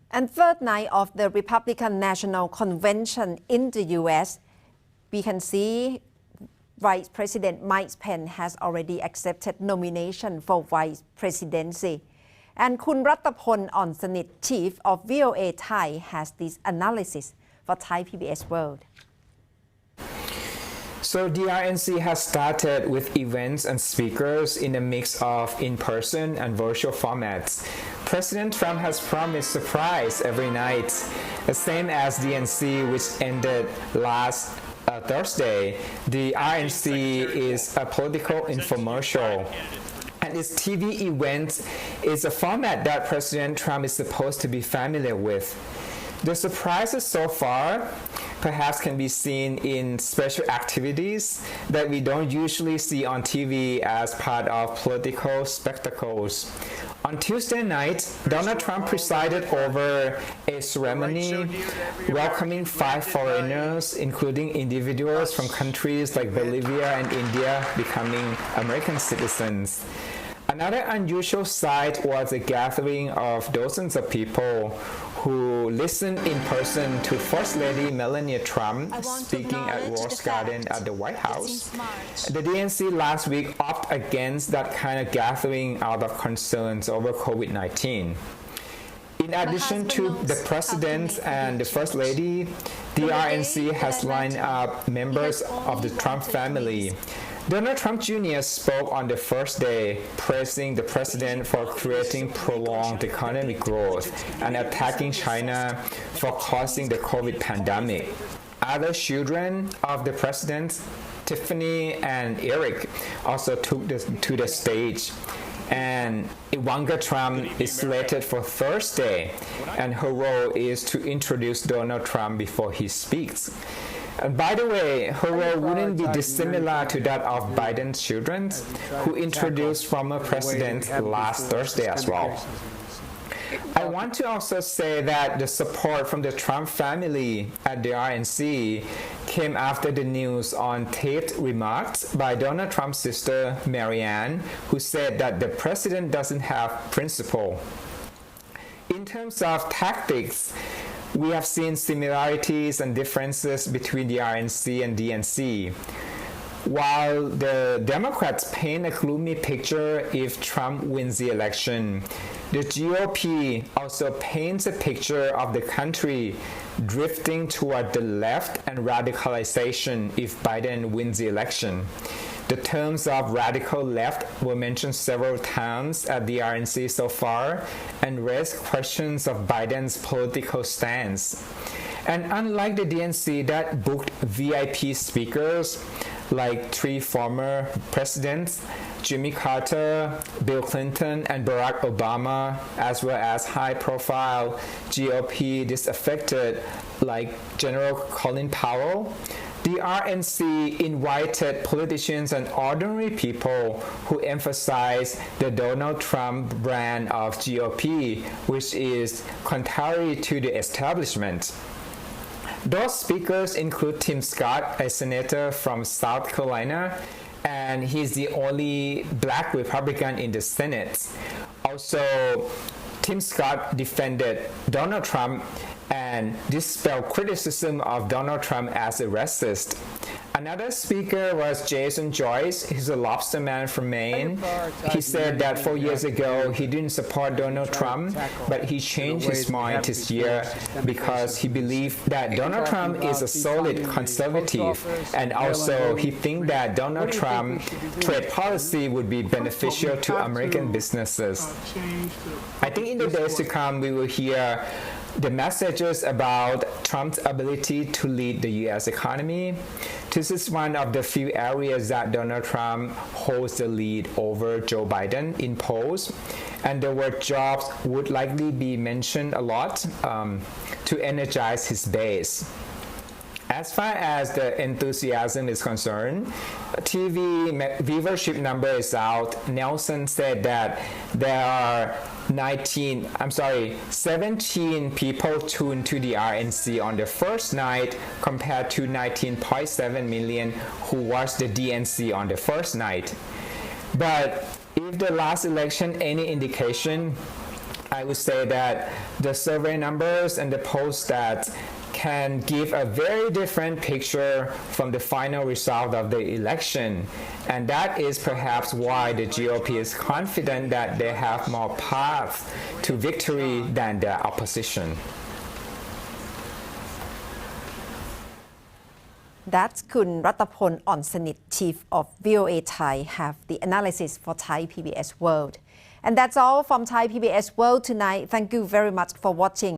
And third night of the Republican National Convention in the US, we can see Vice President Mike Pence has already accepted nomination for Vice Presidency. And Kun Rattapol Onsanit, Chief of VOA Thai, has this analysis for Thai PBS World. So the RNC has started with events and speakers in a mix of in-person and virtual formats. President Trump has promised surprise every night, the same as DNC, which ended last Thursday. The RNC is a political infomercial. And its TV event is a format that President Trump is supposed to be familiar with. The surprises so far perhaps can be seen in special activities that we don't usually see on TV as part of political spectacles. On Tuesday night, Donald Trump presided over a ceremony welcoming 5 foreigners, including individuals from countries like Bolivia and India, becoming American citizens. Another unusual sight was a gathering of dozens of people who listened in person to First Lady Melania Trump speaking at Rose Garden at the White House. The DNC last week opted against that kind of gathering out of concerns over COVID-19. In addition to the President and the First Lady, the RNC has lined up members of the Trump family. Donald Trump Jr. spoke on the first day, praising the president for creating prolonged economic growth and attacking China for causing the COVID pandemic. Other children of the president, Tiffany and Eric, also took to the stage. And Ivanka Trump is slated for Thursday, and her role is to introduce Donald Trump before he speaks. And by the way, her role wouldn't be dissimilar to that of Biden's children, who introduced former president last Thursday as well. I want to also say that the support from the Trump family at the RNC came after the news on taped remarks by Donald Trump's sister, Marianne, who said that the president doesn't have principle. In terms of tactics, we have seen similarities and differences between the RNC and DNC. While the Democrats paint a gloomy picture if Trump wins the election, the GOP also paints a picture of the country drifting toward the left and radicalization if Biden wins the election. The terms of radical left were mentioned several times at the RNC so far and raised questions of Biden's political stance. And unlike the DNC that booked VIP speakers like 3 former presidents, Jimmy Carter, Bill Clinton, and Barack Obama, as well as high-profile GOP disaffected like General Colin Powell, the RNC invited politicians and ordinary people who emphasize the Donald Trump brand of GOP, which is contrary to the establishment. Those speakers include Tim Scott, a senator from South Carolina, and he's the only black Republican in the Senate. Also, Tim Scott defended Donald Trump and dispelled criticism of Donald Trump as a racist. Another speaker was Jason Joyce. He's a lobster man from Maine. He said that 4 years ago he didn't support Donald Trump, but he changed his mind this year because he believed that Donald Trump is a solid conservative, and also he thinks that Donald Trump's trade policy would be beneficial to American businesses. I think in the days to come we will hear the messages about Trump's ability to lead the U.S. economy. This is one of the few areas that Donald Trump holds the lead over Joe Biden in polls, and the word jobs would likely be mentioned a lot to energize his base. As far as the enthusiasm is concerned, TV viewership number is out. Nelson said that there are 17 people tuned to the RNC on the first night compared to 19.7 million who watched the DNC on the first night. But if the last election any indication, I would say that the survey numbers and the polls that can give a very different picture from the final result of the election. And that is perhaps why the GOP is confident that they have more paths to victory than their opposition. That's คุณรัตพล อ่อนสนิท Chief of VOA Thai have the analysis for Thai PBS World. And that's all from Thai PBS World tonight. Thank you very much for watching.